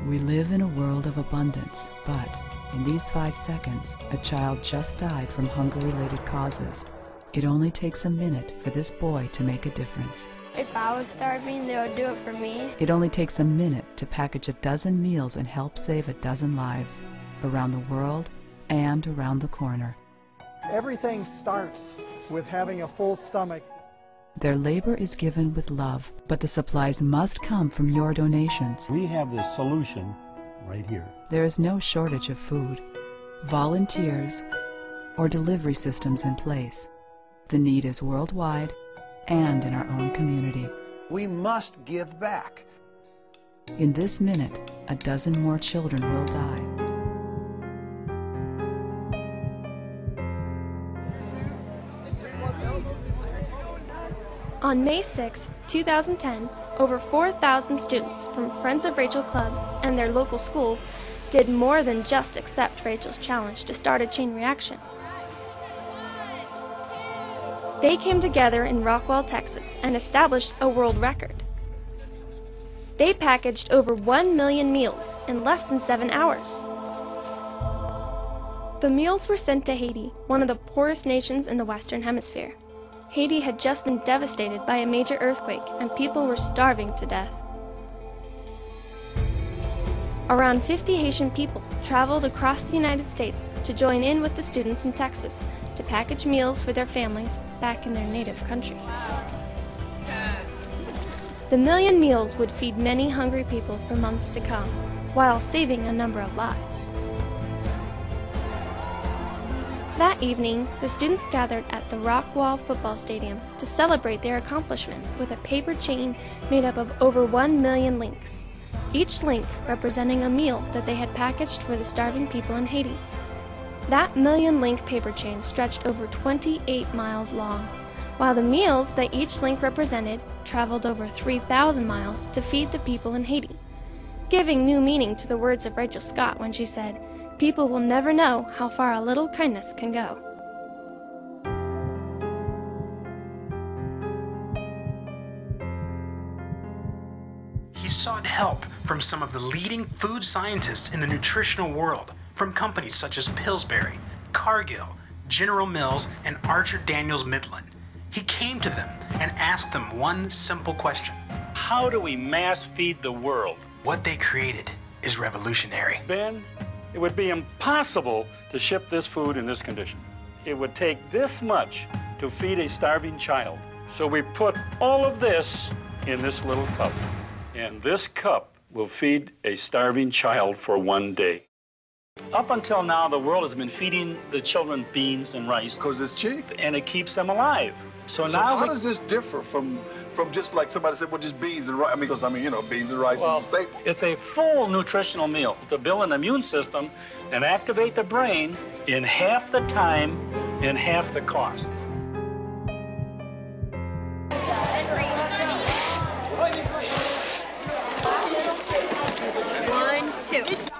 We live in a world of abundance, but in these 5 seconds, a child just died from hunger-related causes. It only takes a minute for this boy to make a difference. If I was starving, they would do it for me. It only takes a minute to package a dozen meals and help save a dozen lives around the world and around the corner. Everything starts with having a full stomach. Their labor is given with love, but the supplies must come from your donations. We have the solution right here. There is no shortage of food, volunteers, or delivery systems in place. The need is worldwide and in our own community. We must give back. In this minute, a dozen more children will die. On May 6, 2010, over 4,000 students from Friends of Rachel clubs and their local schools did more than just accept Rachel's challenge to start a chain reaction. They came together in Rockwall, Texas, and established a world record. They packaged over 1 million meals in less than 7 hours. The meals were sent to Haiti, one of the poorest nations in the Western Hemisphere. Haiti had just been devastated by a major earthquake, and people were starving to death. Around 50 Haitian people traveled across the United States to join in with the students in Texas to package meals for their families back in their native country. The million meals would feed many hungry people for months to come, while saving a number of lives. That evening, the students gathered at the Rockwall football stadium to celebrate their accomplishment with a paper chain made up of over 1 million links, each link representing a meal that they had packaged for the starving people in Haiti. That million-link paper chain stretched over 28 miles long, while the meals that each link represented traveled over 3,000 miles to feed the people in Haiti, giving new meaning to the words of Rachel Scott when she said, "People will never know how far a little kindness can go." He sought help from some of the leading food scientists in the nutritional world, from companies such as Pillsbury, Cargill, General Mills, and Archer Daniels Midland. He came to them and asked them one simple question. How do we mass feed the world? What they created is revolutionary. Ben, it would be impossible to ship this food in this condition. It would take this much to feed a starving child. So we put all of this in this little cup. And this cup will feed a starving child for 1 day. Up until now, the world has been feeding the children beans and rice. Because it's cheap. And it keeps them alive. So now how does this differ from just like somebody said, well, just beans and rice? I mean, because, beans and rice is a staple. It's a full nutritional meal to build an immune system and activate the brain in half the time and half the cost.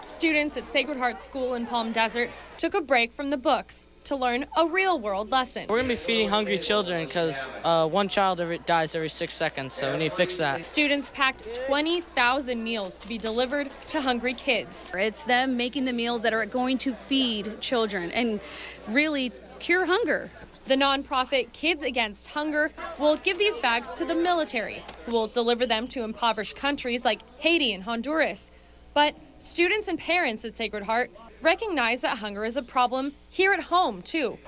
Students at Sacred Heart School in Palm Desert took a break from the books to learn a real-world lesson. We're going to be feeding hungry children because one child dies every 6 seconds, so we need to fix that. Students packed 20,000 meals to be delivered to hungry kids. It's them making the meals that are going to feed children and really cure hunger. The nonprofit Kids Against Hunger will give these bags to the military, who will deliver them to impoverished countries like Haiti and Honduras. But students and parents at Sacred Heart recognize that hunger is a problem here at home, too.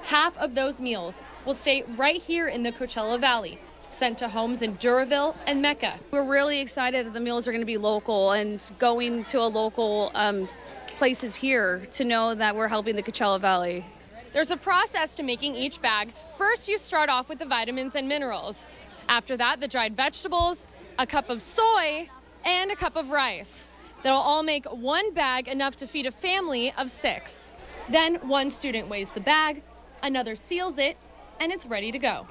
Half of those meals will stay right here in the Coachella Valley, sent to homes in Duraville and Mecca. We're really excited that the meals are going to be local and going to a local places here to know that we're helping the Coachella Valley. There's a process to making each bag. First, you start off with the vitamins and minerals. After that, the dried vegetables, a cup of soy, and a cup of rice. That'll all make one bag enough to feed a family of 6. Then one student weighs the bag, another seals it, and it's ready to go.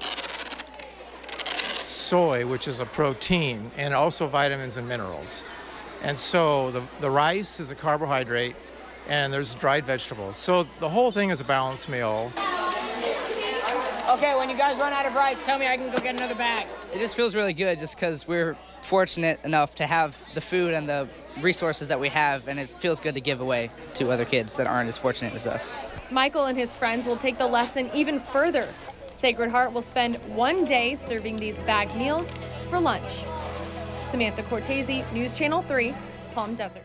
Soy, which is a protein, and also vitamins and minerals. And so the rice is a carbohydrate, and there's dried vegetables. So the whole thing is a balanced meal. Okay, when you guys run out of rice, tell me I can go get another bag. It just feels really good just because we're fortunate enough to have the food and the resources that we have, and it feels good to give away to other kids that aren't as fortunate as us. Michael and his friends will take the lesson even further. Sacred Heart will spend one day serving these bagged meals for lunch. Samantha Cortese, News Channel 3, Palm Desert.